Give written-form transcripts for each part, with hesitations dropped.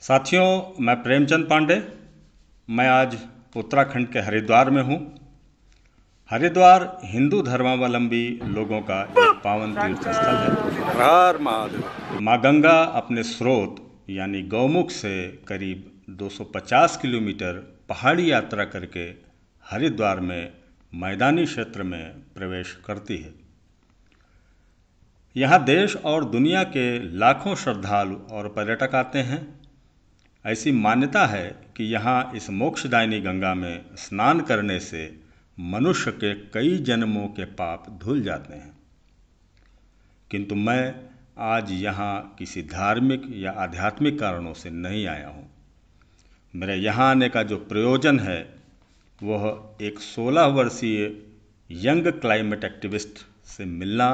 साथियों, मैं प्रेमचंद पांडे। मैं आज उत्तराखंड के हरिद्वार में हूँ। हरिद्वार हिंदू धर्मावलंबी लोगों का एक पावन तीर्थ स्थल है। हर महादेव। माँ गंगा अपने स्रोत यानी गौमुख से करीब 250 किलोमीटर पहाड़ी यात्रा करके हरिद्वार में मैदानी क्षेत्र में प्रवेश करती है। यहाँ देश और दुनिया के लाखों श्रद्धालु और पर्यटक आते हैं। ऐसी मान्यता है कि यहाँ इस मोक्षदायिनी गंगा में स्नान करने से मनुष्य के कई जन्मों के पाप धुल जाते हैं। किंतु मैं आज यहाँ किसी धार्मिक या आध्यात्मिक कारणों से नहीं आया हूँ। मेरे यहाँ आने का जो प्रयोजन है वह एक 16 वर्षीय यंग क्लाइमेट एक्टिविस्ट से मिलना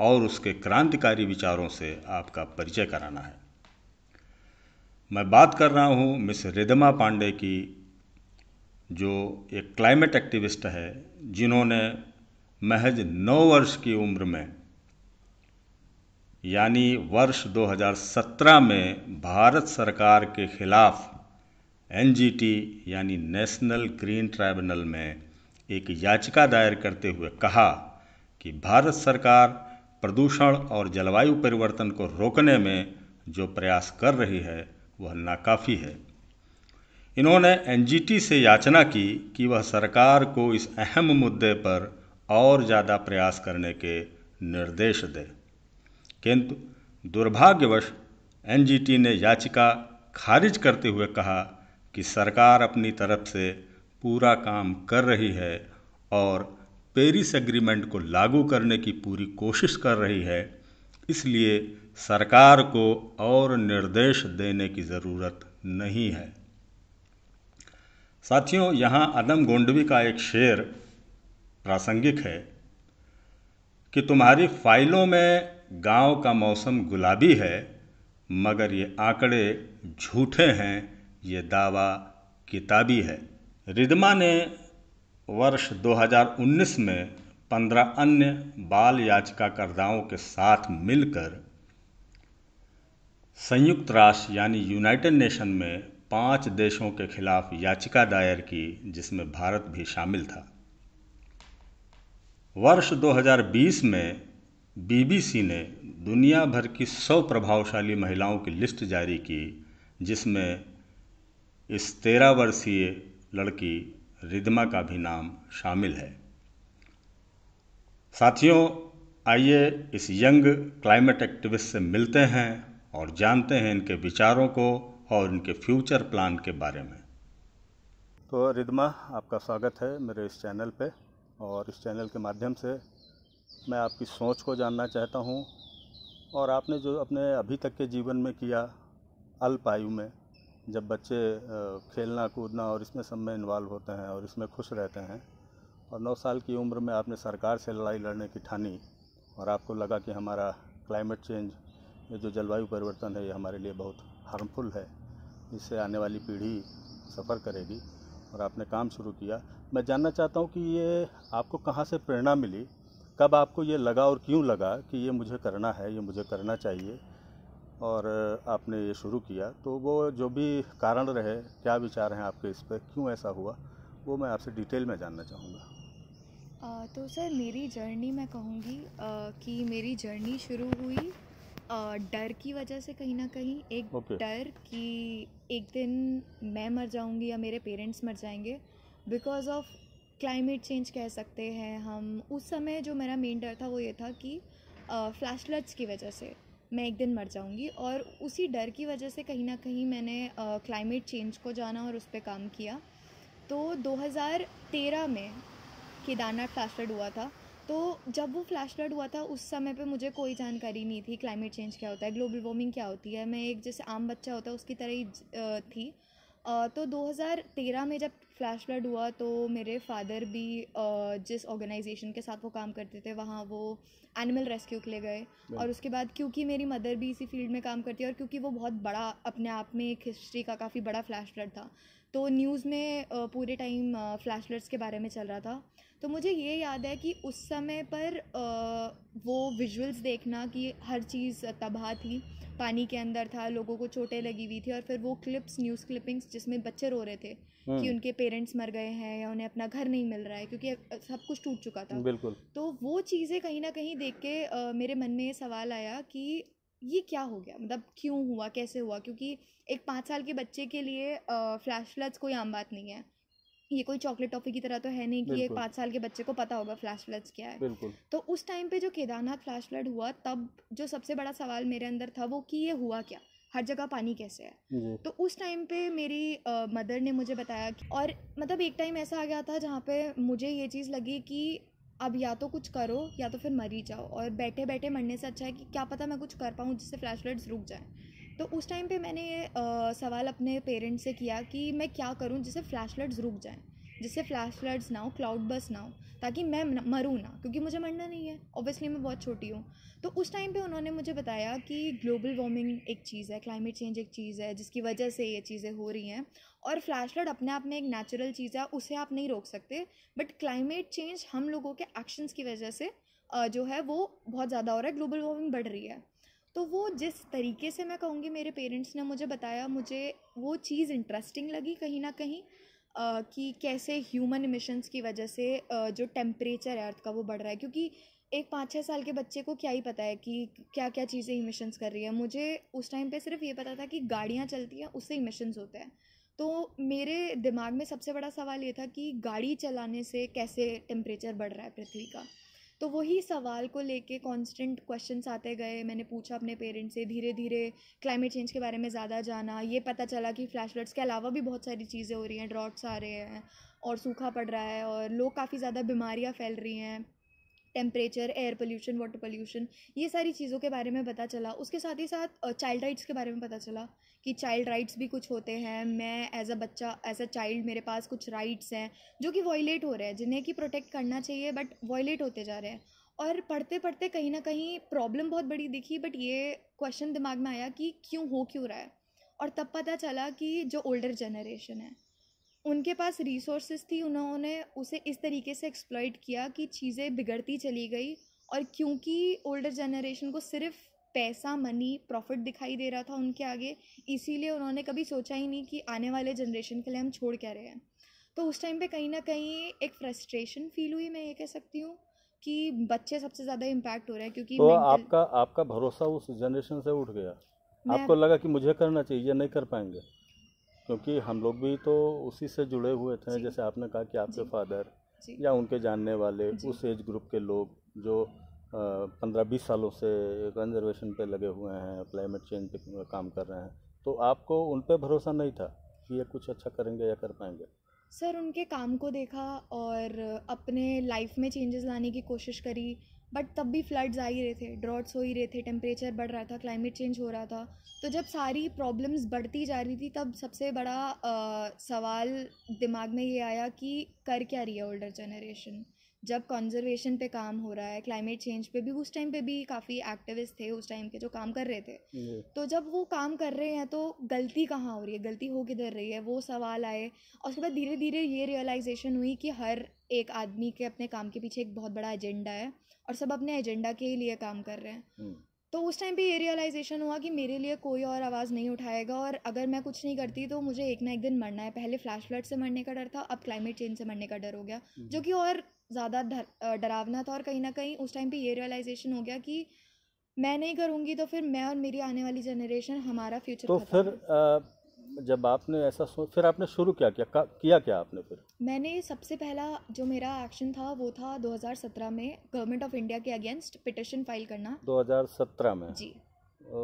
और उसके क्रांतिकारी विचारों से आपका परिचय कराना है। मैं बात कर रहा हूँ मिस रिद्धिमा पांडे की, जो एक क्लाइमेट एक्टिविस्ट है, जिन्होंने महज 9 वर्ष की उम्र में यानी वर्ष 2017 में भारत सरकार के खिलाफ एनजीटी यानी नेशनल ग्रीन ट्राइब्यूनल में एक याचिका दायर करते हुए कहा कि भारत सरकार प्रदूषण और जलवायु परिवर्तन को रोकने में जो प्रयास कर रही है वह नाकाफ़ी है। इन्होंने एनजीटी से याचना की कि वह सरकार को इस अहम मुद्दे पर और ज़्यादा प्रयास करने के निर्देश दे, किंतु दुर्भाग्यवश एनजीटी ने याचिका खारिज करते हुए कहा कि सरकार अपनी तरफ से पूरा काम कर रही है और पेरिस एग्रीमेंट को लागू करने की पूरी कोशिश कर रही है, इसलिए सरकार को और निर्देश देने की ज़रूरत नहीं है। साथियों, यहाँ अदम गोंडवी का एक शेर प्रासंगिक है कि तुम्हारी फाइलों में गांव का मौसम गुलाबी है, मगर ये आंकड़े झूठे हैं, ये दावा किताबी है। रिद्धिमा ने वर्ष 2019 में 15 अन्य बाल याचिकाकर्ताओं के साथ मिलकर संयुक्त राष्ट्र यानी यूनाइटेड नेशन में 5 देशों के खिलाफ याचिका दायर की, जिसमें भारत भी शामिल था। वर्ष 2020 में बीबीसी ने दुनिया भर की 100 प्रभावशाली महिलाओं की लिस्ट जारी की, जिसमें इस 13 वर्षीय लड़की रिद्धिमा का भी नाम शामिल है। साथियों, आइए इस यंग क्लाइमेट एक्टिविस्ट से मिलते हैं और जानते हैं इनके विचारों को और इनके फ्यूचर प्लान के बारे में। तो रिद्धिमा, आपका स्वागत है मेरे इस चैनल पे, और इस चैनल के माध्यम से मैं आपकी सोच को जानना चाहता हूँ और आपने जो अपने अभी तक के जीवन में किया, अल्प आयु में जब बच्चे खेलना कूदना और इसमें सब में इन्वॉल्व होते हैं और इसमें खुश रहते हैं, और 9 साल की उम्र में आपने सरकार से लड़ाई लड़ने की ठानी और आपको लगा कि हमारा क्लाइमेट चेंज, ये जो जलवायु परिवर्तन है, ये हमारे लिए बहुत हार्मफुल है, इससे आने वाली पीढ़ी सफ़र करेगी, और आपने काम शुरू किया। मैं जानना चाहता हूँ कि ये आपको कहाँ से प्रेरणा मिली, कब आपको ये लगा और क्यों लगा कि ये मुझे करना है, ये मुझे करना चाहिए, और आपने ये शुरू किया। तो वो जो भी कारण रहे, क्या विचार हैं आपके इस पर, क्यों ऐसा हुआ, वो मैं आपसे डिटेल में जानना चाहूँगा। तो सर, मेरी जर्नी मैं कहूँगी कि मेरी जर्नी शुरू हुई डर की वजह से। कहीं ना कहीं एक डर कि एक दिन मैं मर जाऊँगी या मेरे पेरेंट्स मर जाएंगे बिकॉज ऑफ क्लाइमेट चेंज कह सकते हैं हम। उस समय जो मेरा मेन डर था वो ये था कि फ्लैश फ्लड्स की वजह से मैं एक दिन मर जाऊँगी, और उसी डर की वजह से कहीं ना कहीं मैंने क्लाइमेट चेंज को जाना और उस पर काम किया। तो 2013 में केदारनाथ फ्लैश फ्लड हुआ था। तो जब वो फ्लैश फ्लड हुआ था उस समय पे मुझे कोई जानकारी नहीं थी क्लाइमेट चेंज क्या होता है, ग्लोबल वार्मिंग क्या होती है। मैं एक जैसे आम बच्चा होता है उसकी तरह ही थी। तो 2013 में जब फ्लैश फ्लड हुआ तो मेरे फादर भी जिस ऑर्गेनाइजेशन के साथ वो काम करते थे वहाँ वो एनिमल रेस्क्यू के लिए गए। और उसके बाद क्योंकि मेरी मदर भी इसी फील्ड में काम करती है और क्योंकि वो बहुत बड़ा अपने आप में एक हिस्ट्री का काफ़ी बड़ा फ्लैश फ्लड था, तो न्यूज़ में पूरे टाइम फ्लैश फ्लड्स के बारे में चल रहा था। तो मुझे ये याद है कि उस समय पर वो विजुअल्स देखना कि हर चीज़ तबाह थी, पानी के अंदर था, लोगों को चोटें लगी हुई थी, और फिर वो क्लिप्स, न्यूज़ क्लिपिंग्स जिसमें बच्चे रो रहे थे कि उनके पेरेंट्स मर गए हैं या उन्हें अपना घर नहीं मिल रहा है क्योंकि सब कुछ टूट चुका था। बिल्कुल। तो वो चीज़ें कहीं ना कहीं देख के मेरे मन में ये सवाल आया कि ये क्या हो गया, मतलब क्यों हुआ, कैसे हुआ, क्योंकि एक 5 साल के बच्चे के लिए फ्लैश फ्लड्स कोई आम बात नहीं है। ये कोई चॉकलेट टॉफ़ी की तरह तो है नहीं कि एक 5 साल के बच्चे को पता होगा फ्लैश फ्लड्स क्या है। बिल्कुल। तो उस टाइम पे जो केदारनाथ फ्लैश फ्लड हुआ, तब जो सबसे बड़ा सवाल मेरे अंदर था वो कि ये हुआ क्या, हर जगह पानी कैसे है। तो उस टाइम पे मेरी मदर ने मुझे बताया और मतलब एक टाइम ऐसा आ गया था जहाँ पे मुझे ये चीज़ लगी कि अब या तो कुछ करो या तो फिर मर ही जाओ, और बैठे बैठे मरने से अच्छा है कि क्या पता मैं कुछ कर पाऊँ जिससे फ्लैश फ्लड्स रुक जाएं। तो उस टाइम पे मैंने ये सवाल अपने पेरेंट्स से किया कि मैं क्या करूँ जिससे फ्लैश फ्लड्स रुक जाएं, जिससे फ्लैश फ्लड्स ना हो, क्लाउड बर्स्ट ना हो, ताकि मैं मरूँ ना, क्योंकि मुझे मरना नहीं है, ऑब्वियसली मैं बहुत छोटी हूँ। तो उस टाइम पे उन्होंने मुझे बताया कि ग्लोबल वार्मिंग एक चीज़ है, क्लाइमेट चेंज एक चीज़ है जिसकी वजह से ये चीज़ें हो रही हैं, और फ्लैश फ्लड अपने आप में एक नेचुरल चीज़ है, उसे आप नहीं रोक सकते, बट क्लाइमेट चेंज हम लोगों के एक्शंस की वजह से जो है वो बहुत ज़्यादा हो रहा है, ग्लोबल वार्मिंग बढ़ रही है। तो वो जिस तरीके से मैं कहूँगी मेरे पेरेंट्स ने मुझे बताया, मुझे वो चीज़ इंटरेस्टिंग लगी कहीं ना कहीं, कि कैसे ह्यूमन इमिशंस की वजह से जो टेम्परेचर है अर्थ का वो बढ़ रहा है, क्योंकि एक 5-6 साल के बच्चे को क्या ही पता है कि क्या क्या चीज़ें इमिशंस कर रही है। मुझे उस टाइम पे सिर्फ ये पता था कि गाड़ियाँ चलती हैं उससे इमिशंस होते हैं। तो मेरे दिमाग में सबसे बड़ा सवाल ये था कि गाड़ी चलाने से कैसे टेम्परेचर बढ़ रहा है पृथ्वी का। तो वही सवाल को लेके कांस्टेंट क्वेश्चंस आते गए, मैंने पूछा अपने पेरेंट्स से, धीरे धीरे क्लाइमेट चेंज के बारे में ज़्यादा जाना, ये पता चला कि फ्लैश फ्लड्स के अलावा भी बहुत सारी चीज़ें हो रही हैं, ड्रॉट्स आ रहे हैं और सूखा पड़ रहा है और लोग काफ़ी ज़्यादा बीमारियाँ फैल रही हैं, temperature, air pollution, water pollution, ये सारी चीज़ों के बारे में पता चला। उसके साथ ही साथ चाइल्ड राइट्स के बारे में पता चला कि चाइल्ड राइट्स भी कुछ होते हैं। मैं एज अ बच्चा, एज अ चाइल्ड, मेरे पास कुछ राइट्स हैं जो कि वॉयलेट हो रहे हैं, जिन्हें कि प्रोटेक्ट करना चाहिए बट वॉयलेट होते जा रहे हैं। और पढ़ते पढ़ते कहीं ना कहीं प्रॉब्लम बहुत बड़ी दिखी, बट ये क्वेश्चन दिमाग में आया कि क्यों रहा है। और तब पता चला कि जो ओल्डर जनरेशन है उनके पास रिसोर्सेज थी, उन्होंने उसे इस तरीके से एक्सप्लॉइट किया कि चीज़ें बिगड़ती चली गई। और क्योंकि ओल्डर जनरेशन को सिर्फ पैसा, मनी, प्रॉफिट दिखाई दे रहा था उनके आगे, इसीलिए उन्होंने कभी सोचा ही नहीं कि आने वाले जनरेशन के लिए हम छोड़ क्या रहे हैं। तो उस टाइम पे कहीं ना कहीं एक फ्रस्ट्रेशन फील हुई, मैं ये कह सकती हूँ कि बच्चे सबसे ज़्यादा इम्पैक्ट हो रहे हैं, क्योंकि तो आपका भरोसा उस जनरेशन से उठ गया, आपको लगा कि मुझे करना चाहिए, नहीं कर पाएंगे, क्योंकि हम लोग भी तो उसी से जुड़े हुए थे। जैसे आपने कहा कि आपके फादर या उनके जानने वाले उस एज ग्रुप के लोग जो 15-20 सालों से कंजर्वेशन पे लगे हुए हैं, क्लाइमेट चेंज पे काम कर रहे हैं, तो आपको उन पे भरोसा नहीं था कि ये कुछ अच्छा करेंगे या कर पाएंगे? सर, उनके काम को देखा और अपने लाइफ में चेंजेस लाने की कोशिश करी, बट तब भी फ्लड्स आ ही रहे थे, ड्रॉट्स हो ही रहे थे, टेम्परेचर बढ़ रहा था, क्लाइमेट चेंज हो रहा था। तो जब सारी प्रॉब्लम्स बढ़ती जा रही थी, तब सबसे बड़ा सवाल दिमाग में ये आया कि कर क्या रही है ओल्डर जनरेशन, जब कंजर्वेशन पे काम हो रहा है, क्लाइमेट चेंज पे भी उस टाइम पे भी काफ़ी एक्टिविस्ट थे उस टाइम के जो काम कर रहे थे। तो जब वो काम कर रहे हैं तो गलती कहाँ हो रही है, गलती हो किधर रही है, वो सवाल आए। और उसके बाद धीरे धीरे ये रियलाइजेशन हुई कि हर एक आदमी के अपने काम के पीछे एक बहुत बड़ा एजेंडा है और सब अपने एजेंडा के ही लिए काम कर रहे हैं। तो उस टाइम पे ये रियलाइजेशन हुआ कि मेरे लिए कोई और आवाज़ नहीं उठाएगा, और अगर मैं कुछ नहीं करती तो मुझे एक ना एक दिन मरना है। पहले फ्लैश फ्लड से मरने का डर था, अब क्लाइमेट चेंज से मरने का डर हो गया, जो कि और ज़्यादा डरावना था। और कहीं ना कहीं उस टाइम पे ये रियलाइजेशन हो गया कि मैं नहीं करूँगी तो फिर मैं और मेरी आने वाली जनरेशन, हमारा फ्यूचर तो फिर जब आपने ऐसा फिर आपने शुरू किया क्या आपने फिर? मैंने सबसे पहला जो मेरा एक्शन था वो था 2017 में गवर्नमेंट ऑफ इंडिया के अगेंस्ट पिटिशन फाइल करना। 2017 में? जी।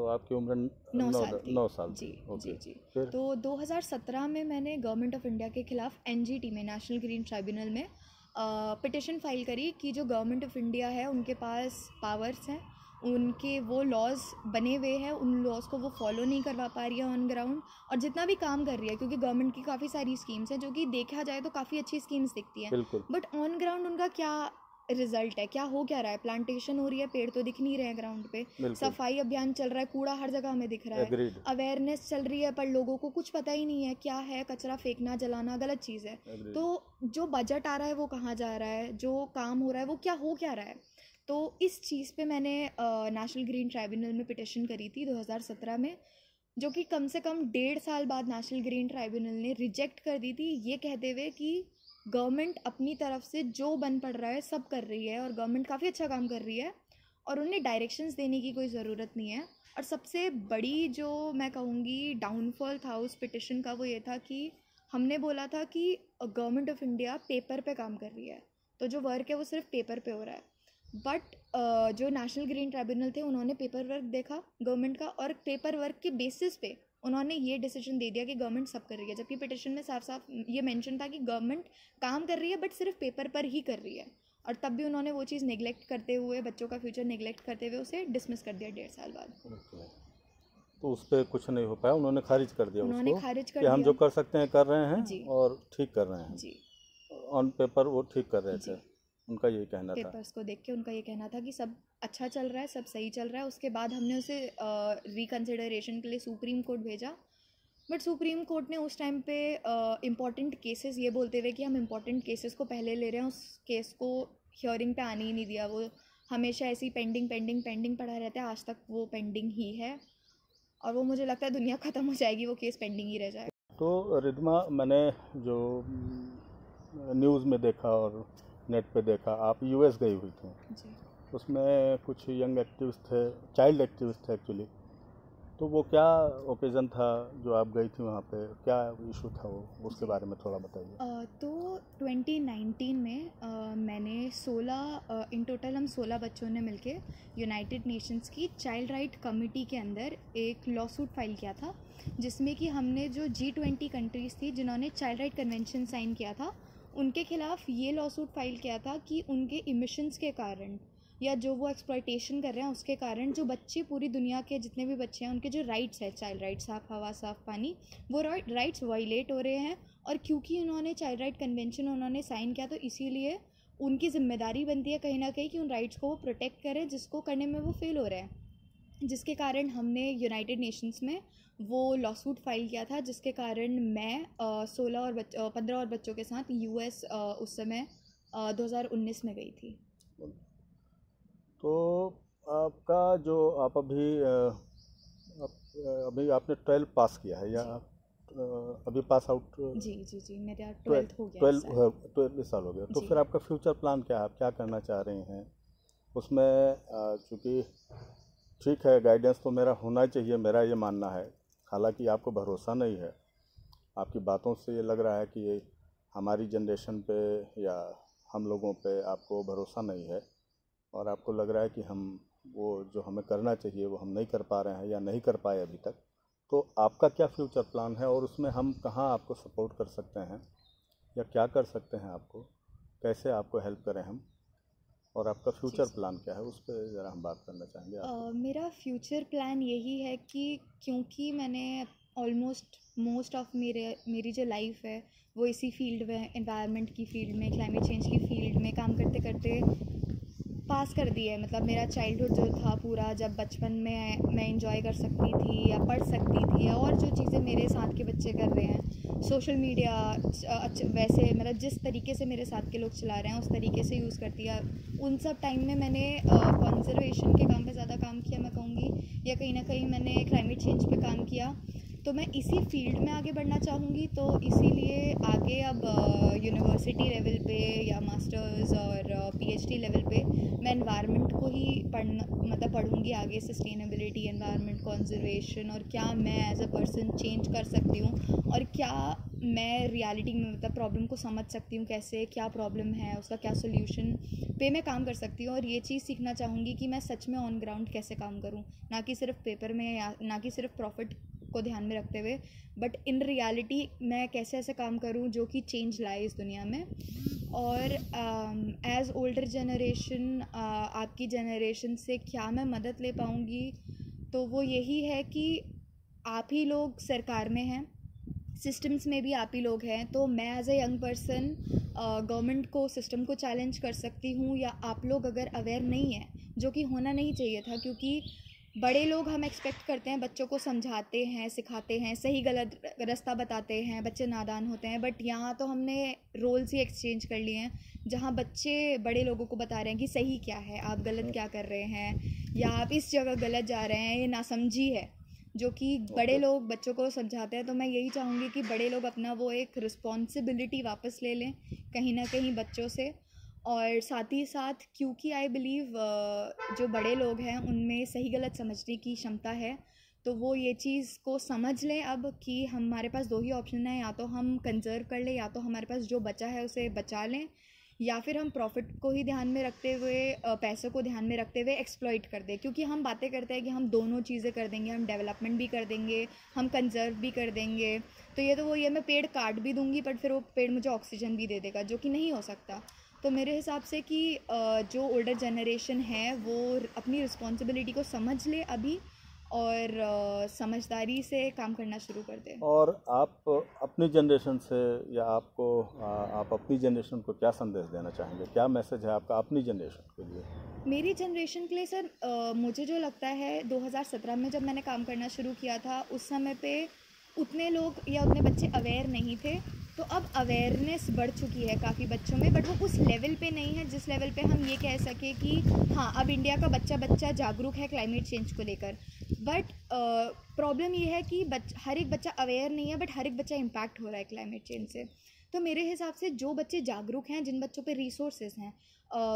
आपकी उम्र 9 साल जी। ओके। जी। फिर? तो 2017 में मैंने गवर्नमेंट ऑफ इंडिया के खिलाफ NGT में, नेशनल ग्रीन ट्राइब्यूनल में पिटिशन फाइल करी कि जो गवर्नमेंट ऑफ इंडिया है उनके पास पावर्स हैं, उनके वो लॉज बने हुए हैं, उन लॉज को वो फॉलो नहीं करवा पा रही है ऑन ग्राउंड, और जितना भी काम कर रही है, क्योंकि गवर्नमेंट की काफ़ी सारी स्कीम्स हैं जो कि देखा जाए तो काफ़ी अच्छी स्कीम्स दिखती हैं, बट ऑन ग्राउंड उनका क्या रिजल्ट है, क्या हो क्या रहा है। प्लांटेशन हो रही है, पेड़ तो दिख नहीं रहे हैं ग्राउंड पे, सफाई अभियान चल रहा है, कूड़ा हर जगह हमें दिख रहा है, अवेयरनेस चल रही है, पर लोगों को कुछ पता ही नहीं है क्या है, कचरा फेंकना, जलाना गलत चीज़ है। तो जो बजट आ रहा है वो कहाँ जा रहा है, जो काम हो रहा है वो क्या हो क्या रहा है। तो इस चीज़ पे मैंने नेशनल ग्रीन ट्राइब्यूनल में पिटिशन करी थी 2017 में, जो कि कम से कम 1.5 साल बाद नेशनल ग्रीन ट्राइब्यूनल ने रिजेक्ट कर दी थी, ये कहते हुए कि गवर्नमेंट अपनी तरफ से जो बन पड़ रहा है सब कर रही है और गवर्नमेंट काफ़ी अच्छा काम कर रही है और उन्हें डायरेक्शंस देने की कोई ज़रूरत नहीं है। और सबसे बड़ी जो मैं कहूँगी डाउनफॉल था उस पिटिशन का वो ये था कि हमने बोला था कि गवर्नमेंट ऑफ इंडिया पेपर पे काम कर रही है, तो जो वर्क है वो सिर्फ पेपर पे हो रहा है। बट जो नेशनल ग्रीन ट्राइब्यूनल थे उन्होंने पेपर वर्क देखा गवर्नमेंट का और पेपर वर्क के बेसिस पे उन्होंने ये डिसीजन दे दिया कि गवर्नमेंट सब कर रही है, जबकि पिटिशन में साफ साफ ये मेंशन था कि गवर्नमेंट काम कर रही है बट सिर्फ पेपर पर ही कर रही है। और तब भी उन्होंने वो चीज़ नेग्लेक्ट करते हुए, बच्चों का फ्यूचर नेग्लेक्ट करते हुए उसे डिसमिस कर दिया 1.5 साल बाद। तो उस पर कुछ नहीं हो पाया, उन्होंने खारिज कर दिया उन्होंने उसको खारिज कर कि हम दिया। जो कर सकते हैं कर रहे हैं जी। और ठीक कर रहे हैं जी, ऑन पेपर वो ठीक कर रहे जी। थे, उनका यही कहना था। पेपर्स को देख के उनका ये कहना था कि सब अच्छा चल रहा है, सब सही चल रहा है। उसके बाद हमने उसे रिकन्सिडरेशन के लिए सुप्रीम कोर्ट भेजा, बट सुप्रीम कोर्ट ने उस टाइम पे इम्पॉर्टेंट केसेस ये बोलते हुए कि हम इम्पॉर्टेंट केसेस को पहले ले रहे हैं, उस केस को हियरिंग पे आने ही नहीं दिया। वो हमेशा ऐसी पेंडिंग पड़ा रहता है, आज तक वो पेंडिंग ही है और वो मुझे लगता है दुनिया ख़त्म हो जाएगी, वो केस पेंडिंग ही रह जाएगा। तो रिद्मा, मैंने जो न्यूज़ में देखा और नेट पे देखा, आप यूएस गई हुई थी। जी। उसमें कुछ यंग एक्टिविस्ट थे, चाइल्ड एक्टिविस्ट थे एक्चुअली, तो वो क्या ओकेज़न था जो आप गई थी वहाँ पे, क्या इशू था वो, उसके बारे में थोड़ा बताइए। तो 2019 में मैंने 16 इन टोटल हम 16 बच्चों ने मिलके यूनाइटेड नेशंस की चाइल्ड राइट कमेटी के अंदर एक लॉ सूट फाइल किया था, जिसमें कि हमने जो G20 कंट्रीज़ थी जिन्होंने चाइल्ड राइट कन्वेंशन साइन किया था उनके खिलाफ ये लॉ सूट फाइल किया था कि उनके इमिशंस के कारण या जो वो एक्सप्लॉयटेशन कर रहे हैं उसके कारण जो बच्चे, पूरी दुनिया के जितने भी बच्चे हैं, उनके जो राइट्स है, चाइल्ड राइट्स, साफ हवा, साफ पानी, वो राइट्स वायलेट हो रहे हैं। और क्योंकि उन्होंने चाइल्ड राइट कन्वेंशन उन्होंने साइन किया, तो इसीलिए उनकी जिम्मेदारी बनती है कहीं ना कहीं कि उन राइट्स को वो प्रोटेक्ट करें, जिसको करने में वो फेल हो रहे हैं। जिसके कारण हमने यूनाइटेड नेशंस में वो लॉ सूट फाइल किया था, जिसके कारण मैं 15 और बच्चों के साथ US उस समय 2019 में गई थी। तो आपका जो आप अभी आपने 12 पास किया है या अभी पास आउट? जी, मेरा 12th हो गया। 12 साल हो गया। तो फिर आपका फ्यूचर प्लान क्या है, आप क्या करना चाह रही हैं उसमें? चूँकि ठीक है, गाइडेंस तो मेरा होना चाहिए, मेरा ये मानना है, हालांकि आपको भरोसा नहीं है, आपकी बातों से ये लग रहा है कि ये हमारी जनरेशन पे या हम लोगों पे आपको भरोसा नहीं है और आपको लग रहा है कि हम वो जो हमें करना चाहिए वो हम नहीं कर पा रहे हैं या नहीं कर पाए अभी तक। तो आपका क्या फ्यूचर प्लान है और उसमें हम कहाँ आपको सपोर्ट कर सकते हैं या क्या कर सकते हैं, आपको कैसे आपको हेल्प करें हम, और आपका फ्यूचर प्लान क्या है, उस पर ज़रा हम बात करना चाहेंगे। मेरा फ्यूचर प्लान यही है कि क्योंकि मैंने ऑलमोस्ट मोस्ट ऑफ मेरी जो लाइफ है वो इसी फील्ड में, एनवायरनमेंट की फील्ड में, क्लाइमेट चेंज की फील्ड में काम करते करते पास कर दी है। मतलब मेरा चाइल्डहुड जो था पूरा, जब बचपन में मैं एंजॉय कर सकती थी या पढ़ सकती थी, और जो चीज़ें मेरे साथ के बच्चे कर रहे हैं, सोशल मीडिया वैसे मतलब जिस तरीके से मेरे साथ के लोग चला रहे हैं उस तरीके से यूज़ करती है। उन सब टाइम में मैंने कंजर्वेशन के काम पे ज़्यादा काम किया मैं कहूँगी, या कहीं ना कहीं मैंने क्लाइमेट चेंज पे काम किया। तो मैं इसी फील्ड में आगे बढ़ना चाहूँगी, तो इसीलिए आगे अब यूनिवर्सिटी लेवल पे या मास्टर्स और PhD लेवल पे मैं एनवायरनमेंट को ही पढ़ूँगी आगे, सस्टेनेबिलिटी, एनवायरनमेंट कंजर्वेशन, और क्या मैं एज अ पर्सन चेंज कर सकती हूँ और क्या मैं रियलिटी में मतलब प्रॉब्लम को समझ सकती हूँ, कैसे क्या प्रॉब्लम है, उसका क्या सोल्यूशन पे मैं काम कर सकती हूँ। और ये चीज़ सीखना चाहूँगी कि मैं सच में ऑन ग्राउंड कैसे काम करूँ, ना कि सिर्फ पेपर में या ना कि सिर्फ प्रॉफिट को ध्यान में रखते हुए, बट इन रियलिटी मैं कैसे ऐसे काम करूं जो कि चेंज लाए इस दुनिया में। और एज ओल्डर जनरेशन, आपकी जनरेशन से क्या मैं मदद ले पाऊंगी, तो वो यही है कि आप ही लोग सरकार में हैं, सिस्टम्स में भी आप ही लोग हैं, तो मैं as a young person government को, सिस्टम को चैलेंज कर सकती हूँ। या आप लोग अगर अवेयर नहीं हैं, जो कि होना नहीं चाहिए था, क्योंकि बड़े लोग हम एक्सपेक्ट करते हैं, बच्चों को समझाते हैं, सिखाते हैं, सही गलत रास्ता बताते हैं, बच्चे नादान होते हैं। बट यहाँ तो हमने रोल्स ही एक्सचेंज कर लिए हैं, जहाँ बच्चे बड़े लोगों को बता रहे हैं कि सही क्या है, आप गलत क्या कर रहे हैं, या आप इस जगह गलत जा रहे हैं, ये नासमझी है, जो कि बड़े लोग बच्चों को समझाते हैं। तो मैं यही चाहूँगी कि बड़े लोग अपना वो एक रिस्पॉन्सिबिलिटी वापस ले लें कहीं ना कहीं बच्चों से। और साथ ही साथ क्योंकि आई बिलीव जो बड़े लोग हैं उनमें सही गलत समझने की क्षमता है, तो वो ये चीज़ को समझ लें अब कि हमारे पास दो ही ऑप्शन है, या तो हम कंजर्व कर लें, या तो हमारे पास जो बचा है उसे बचा लें, या फिर हम प्रॉफिट को ही ध्यान में रखते हुए पैसों को ध्यान में रखते हुए एक्सप्लॉइट कर दें। क्योंकि हम बातें करते हैं कि हम दोनों चीज़ें कर देंगे, हम डेवलपमेंट भी कर देंगे, हम कंजर्व भी कर देंगे, तो ये तो वो ये मैं पेड़ काट भी दूंगी बट फिर वो पेड़ मुझे ऑक्सीजन भी दे देगा, जो कि नहीं हो सकता। तो मेरे हिसाब से कि जो ओल्डर जनरेशन है वो अपनी रिस्पॉन्सिबिलिटी को समझ ले अभी, और समझदारी से काम करना शुरू कर दे। और आप अपनी जनरेशन से या आप अपनी जनरेशन को क्या संदेश देना चाहेंगे, क्या मैसेज है आपका अपनी जनरेशन के लिए? मेरी जनरेशन के लिए सर मुझे जो लगता है 2017 में जब मैंने काम करना शुरू किया था, उस समय पे उतने लोग या उतने बच्चे अवेयर नहीं थे। तो अब अवेयरनेस बढ़ चुकी है काफ़ी बच्चों में, बट वो उस लेवल पे नहीं है जिस लेवल पे हम ये कह सके कि हाँ अब इंडिया का बच्चा जागरूक है क्लाइमेट चेंज को लेकर। बट प्रॉब्लम ये है कि हर एक बच्चा अवेयर नहीं है, बट हर एक बच्चा इम्पैक्ट हो रहा है क्लाइमेट चेंज से। तो मेरे हिसाब से जो बच्चे जागरूक हैं, जिन बच्चों पे रिसोर्सेज हैं,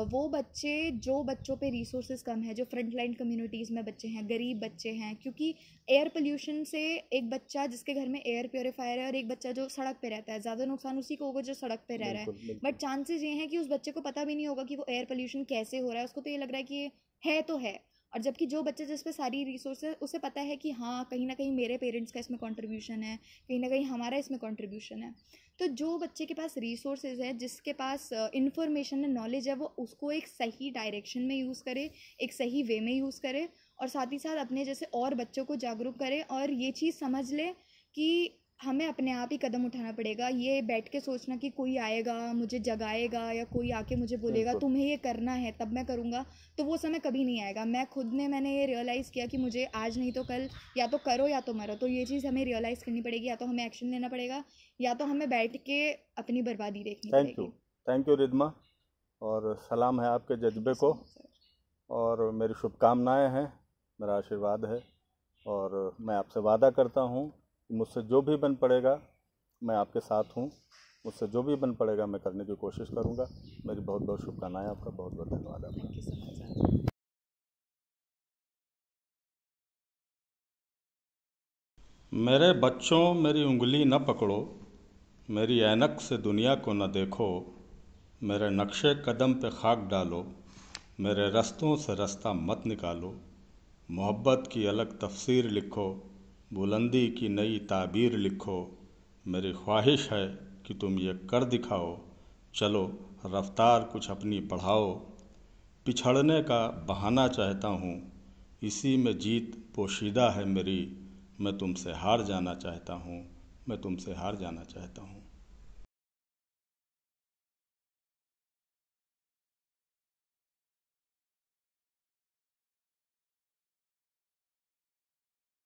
वो बच्चे जो बच्चों पे रिसोर्सेज कम है, जो फ्रंट लाइन कम्युनिटीज़ में बच्चे हैं, गरीब बच्चे हैं, क्योंकि एयर पोल्यूशन से एक बच्चा जिसके घर में एयर प्योरीफायर है और एक बच्चा जो सड़क पे रहता है, ज़्यादा नुकसान उसी को होगा जो सड़क पे रह रहा है। बट चांसेस ये हैं कि उस बच्चे को पता भी नहीं होगा कि वो एयर पोल्यूशन कैसे हो रहा है, उसको तो ये लग रहा है कि है तो है। और जबकि जो बच्चे जिस पे सारी रिसोर्सेज, उसे पता है कि हाँ कहीं ना कहीं मेरे पेरेंट्स का इसमें कंट्रीब्यूशन है, कहीं ना कहीं हमारा इसमें कंट्रीब्यूशन है। तो जो बच्चे के पास रिसोर्सेज है, जिसके पास इंफॉर्मेशन है, नॉलेज है, वो उसको एक सही डायरेक्शन में यूज़ करे, एक सही वे में यूज़ करे, और साथ ही साथ अपने जैसे और बच्चों को जागरूक करे। और ये चीज़ समझ ले कि हमें अपने आप ही कदम उठाना पड़ेगा। ये बैठ के सोचना कि कोई आएगा मुझे जगाएगा या कोई आके मुझे बोलेगा तुम्हें ये करना है तब मैं करूँगा, तो वो समय कभी नहीं आएगा। मैंने ये रियलाइज़ किया कि मुझे आज नहीं तो कल या तो करो या तो मरो। तो ये चीज़ हमें रियलाइज़ करनी पड़ेगी, या तो हमें एक्शन लेना पड़ेगा, या तो हमें बैठ के अपनी बर्बादी देखनी पड़ेगी। थैंक यू रिद्मा, और सलाम है आपके जज्बे को, और मेरी शुभकामनाएं हैं, मेरा आशीर्वाद है, और मैं आपसे वादा करता हूँ मुझसे जो भी बन पड़ेगा मैं आपके साथ हूँ, मुझसे जो भी बन पड़ेगा मैं करने की कोशिश करूँगा। मेरी बहुत बहुत शुभकामनाएं, आपका बहुत बहुत धन्यवाद आपका। मेरे बच्चों मेरी उंगली न पकड़ो, मेरी ऐनक से दुनिया को न देखो, मेरे नक्शे कदम पे खाक डालो, मेरे रास्तों से रास्ता मत निकालो, मोहब्बत की अलग तफसीर लिखो, बुलंदी की नई ताबीर लिखो, मेरी ख्वाहिश है कि तुम ये कर दिखाओ, चलो रफ्तार कुछ अपनी बढ़ाओ, पिछड़ने का बहाना चाहता हूँ, इसी में जीत पोशीदा है मेरी, मैं तुमसे हार जाना चाहता हूँ, मैं तुमसे हार जाना चाहता हूँ।